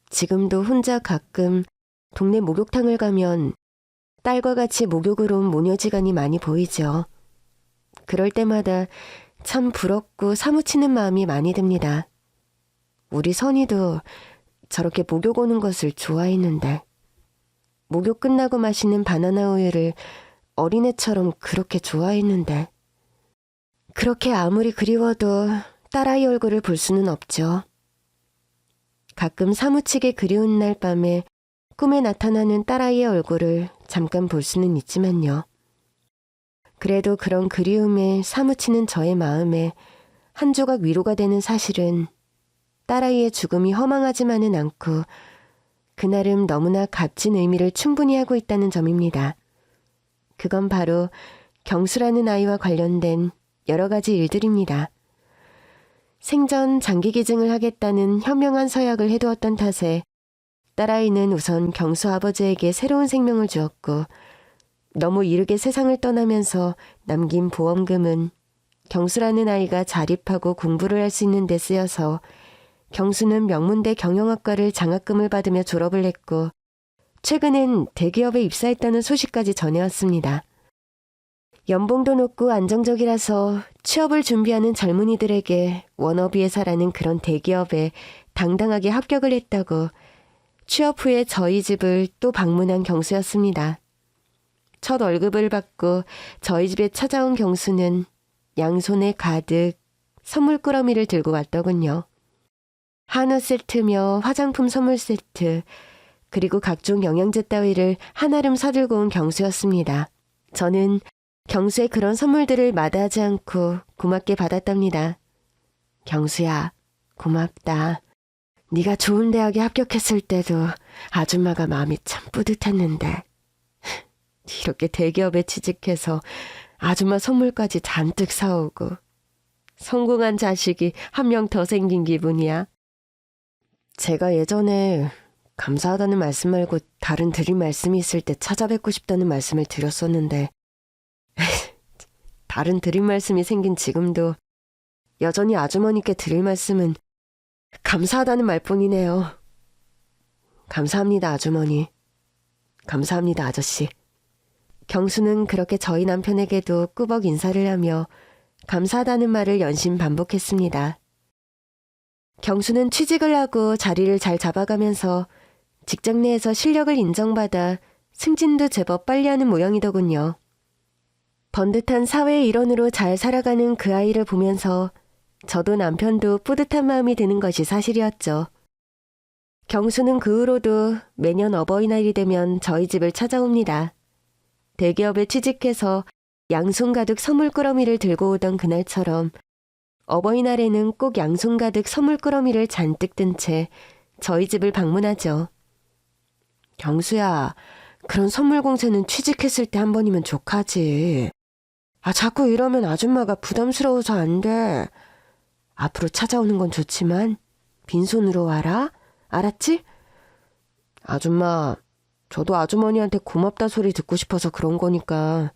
지금도 혼자 가끔 동네 목욕탕을 가면 딸과 같이 목욕을 온 모녀지간이 많이 보이죠. 그럴 때마다 참 부럽고 사무치는 마음이 많이 듭니다. 우리 선이도 저렇게 목욕 오는 것을 좋아했는데 목욕 끝나고 마시는 바나나 우유를 어린애처럼 그렇게 좋아했는데 그렇게 아무리 그리워도 딸아이 얼굴을 볼 수는 없죠. 가끔 사무치게 그리운 날 밤에 꿈에 나타나는 딸아이의 얼굴을 잠깐 볼 수는 있지만요. 그래도 그런 그리움에 사무치는 저의 마음에 한 조각 위로가 되는 사실은 딸아이의 죽음이 허망하지만은 않고 그나름 너무나 값진 의미를 충분히 하고 있다는 점입니다. 그건 바로 경수라는 아이와 관련된 여러 가지 일들입니다. 생전 장기기증을 하겠다는 현명한 서약을 해두었던 탓에 딸아이는 우선 경수 아버지에게 새로운 생명을 주었고 너무 이르게 세상을 떠나면서 남긴 보험금은 경수라는 아이가 자립하고 공부를 할 수 있는 데 쓰여서 경수는 명문대 경영학과를 장학금을 받으며 졸업을 했고 최근엔 대기업에 입사했다는 소식까지 전해왔습니다. 연봉도 높고 안정적이라서 취업을 준비하는 젊은이들에게 워너비회사라는 그런 대기업에 당당하게 합격을 했다고 취업 후에 저희 집을 또 방문한 경수였습니다. 첫 월급을 받고 저희 집에 찾아온 경수는 양손에 가득 선물 꾸러미를 들고 왔더군요. 한우 세트며 화장품 선물 세트, 그리고 각종 영양제 따위를 한아름 사들고 온 경수였습니다. 저는 경수의 그런 선물들을 마다하지 않고 고맙게 받았답니다. 경수야, 고맙다. 네가 좋은 대학에 합격했을 때도 아줌마가 마음이 참 뿌듯했는데 이렇게 대기업에 취직해서 아줌마 선물까지 잔뜩 사오고 성공한 자식이 한 명 더 생긴 기분이야. 제가 예전에 감사하다는 말씀 말고 다른 드릴 말씀이 있을 때 찾아뵙고 싶다는 말씀을 드렸었는데 다른 드릴 말씀이 생긴 지금도 여전히 아주머니께 드릴 말씀은 감사하다는 말뿐이네요. 감사합니다, 아주머니. 감사합니다, 아저씨. 경수는 그렇게 저희 남편에게도 꾸벅 인사를 하며 감사하다는 말을 연신 반복했습니다. 경수는 취직을 하고 자리를 잘 잡아가면서 직장 내에서 실력을 인정받아 승진도 제법 빨리 하는 모양이더군요. 번듯한 사회의 일원으로 잘 살아가는 그 아이를 보면서 저도 남편도 뿌듯한 마음이 드는 것이 사실이었죠. 경수는 그 후로도 매년 어버이날이 되면 저희 집을 찾아옵니다. 대기업에 취직해서 양손 가득 선물 꾸러미를 들고 오던 그날처럼 어버이날에는 꼭 양손 가득 선물 꾸러미를 잔뜩 든 채 저희 집을 방문하죠. 경수야, 그런 선물 공세는 취직했을 때 한 번이면 족하지. 자꾸 이러면 아줌마가 부담스러워서 안 돼. 앞으로 찾아오는 건 좋지만 빈손으로 와라. 알았지? 아줌마, 저도 아주머니한테 고맙다 소리 듣고 싶어서 그런 거니까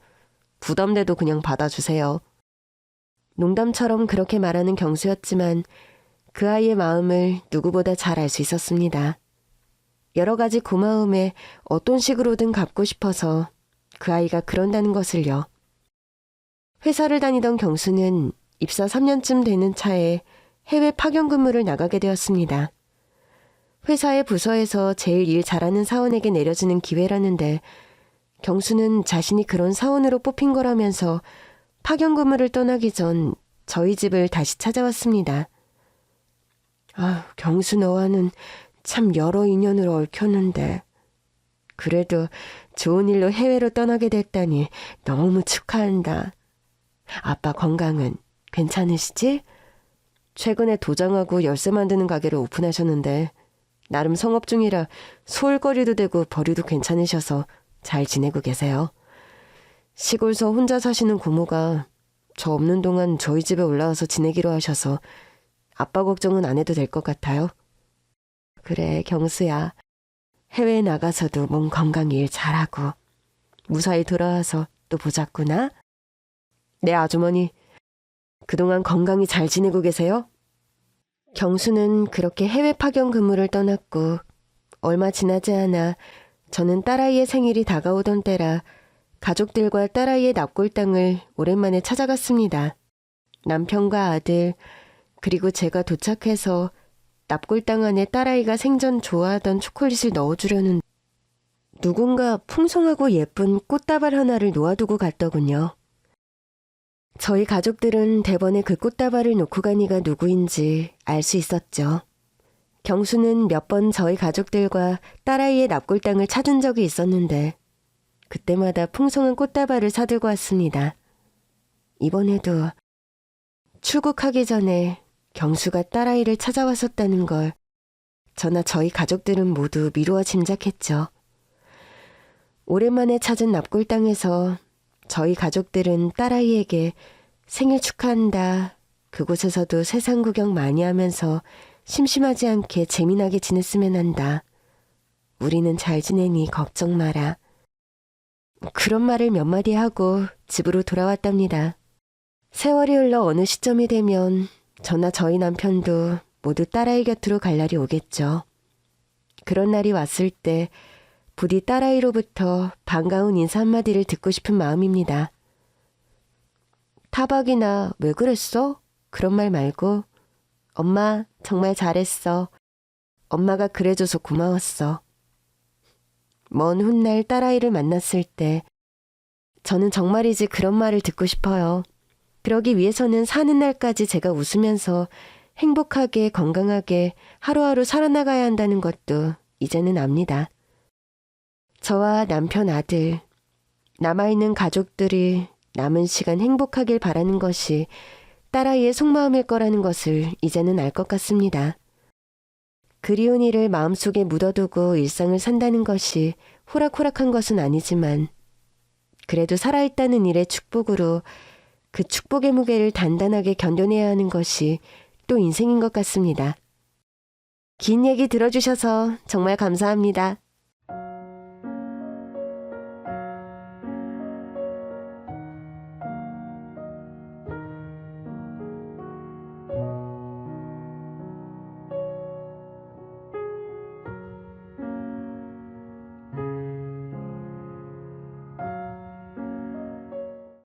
부담돼도 그냥 받아주세요. 농담처럼 그렇게 말하는 경수였지만 그 아이의 마음을 누구보다 잘 알 수 있었습니다. 여러 가지 고마움에 어떤 식으로든 갚고 싶어서 그 아이가 그런다는 것을요. 회사를 다니던 경수는 입사 3년쯤 되는 차에 해외 파견 근무를 나가게 되었습니다. 회사의 부서에서 제일 일 잘하는 사원에게 내려지는 기회라는데 경수는 자신이 그런 사원으로 뽑힌 거라면서 파견 근무를 떠나기 전 저희 집을 다시 찾아왔습니다. 경수 너와는 참 여러 인연으로 얽혔는데 그래도 좋은 일로 해외로 떠나게 됐다니 너무 축하한다. 아빠 건강은 괜찮으시지? 최근에 도장하고 열쇠 만드는 가게를 오픈하셨는데 나름 성업 중이라 소일거리도 되고 벌이도 괜찮으셔서 잘 지내고 계세요. 시골서 혼자 사시는 고모가 저 없는 동안 저희 집에 올라와서 지내기로 하셔서 아빠 걱정은 안 해도 될 것 같아요. 그래, 경수야. 해외에 나가서도 몸 건강 일 잘하고 무사히 돌아와서 또 보자꾸나. 네, 아주머니. 그동안 건강히 잘 지내고 계세요? 경수는 그렇게 해외 파견 근무를 떠났고 얼마 지나지 않아 저는 딸아이의 생일이 다가오던 때라 가족들과 딸아이의 납골당을 오랜만에 찾아갔습니다. 남편과 아들 그리고 제가 도착해서 납골당 안에 딸아이가 생전 좋아하던 초콜릿을 넣어주려는 누군가 풍성하고 예쁜 꽃다발 하나를 놓아두고 갔더군요. 저희 가족들은 대번에 그 꽃다발을 놓고 간 이가 누구인지 알 수 있었죠. 경수는 몇 번 저희 가족들과 딸아이의 납골당을 찾은 적이 있었는데 그때마다 풍성한 꽃다발을 사들고 왔습니다. 이번에도 출국하기 전에 경수가 딸아이를 찾아왔었다는 걸 저나 저희 가족들은 모두 미루어 짐작했죠. 오랜만에 찾은 납골당에서 저희 가족들은 딸아이에게 생일 축하한다. 그곳에서도 세상 구경 많이 하면서 심심하지 않게 재미나게 지냈으면 한다. 우리는 잘 지내니 걱정 마라. 그런 말을 몇 마디 하고 집으로 돌아왔답니다. 세월이 흘러 어느 시점이 되면 저나 저희 남편도 모두 딸아이 곁으로 갈 날이 오겠죠. 그런 날이 왔을 때 부디 딸아이로부터 반가운 인사 한마디를 듣고 싶은 마음입니다. 타박이나 왜 그랬어? 그런 말 말고 엄마 정말 잘했어. 엄마가 그래줘서 고마웠어. 먼 훗날 딸아이를 만났을 때 저는 정말이지 그런 말을 듣고 싶어요. 그러기 위해서는 사는 날까지 제가 웃으면서 행복하게 건강하게 하루하루 살아나가야 한다는 것도 이제는 압니다. 저와 남편 아들, 남아있는 가족들이 남은 시간 행복하길 바라는 것이 딸아이의 속마음일 거라는 것을 이제는 알 것 같습니다. 그리운 일을 마음속에 묻어두고 일상을 산다는 것이 호락호락한 것은 아니지만 그래도 살아있다는 일의 축복으로 그 축복의 무게를 단단하게 견뎌내야 하는 것이 또 인생인 것 같습니다. 긴 얘기 들어주셔서 정말 감사합니다.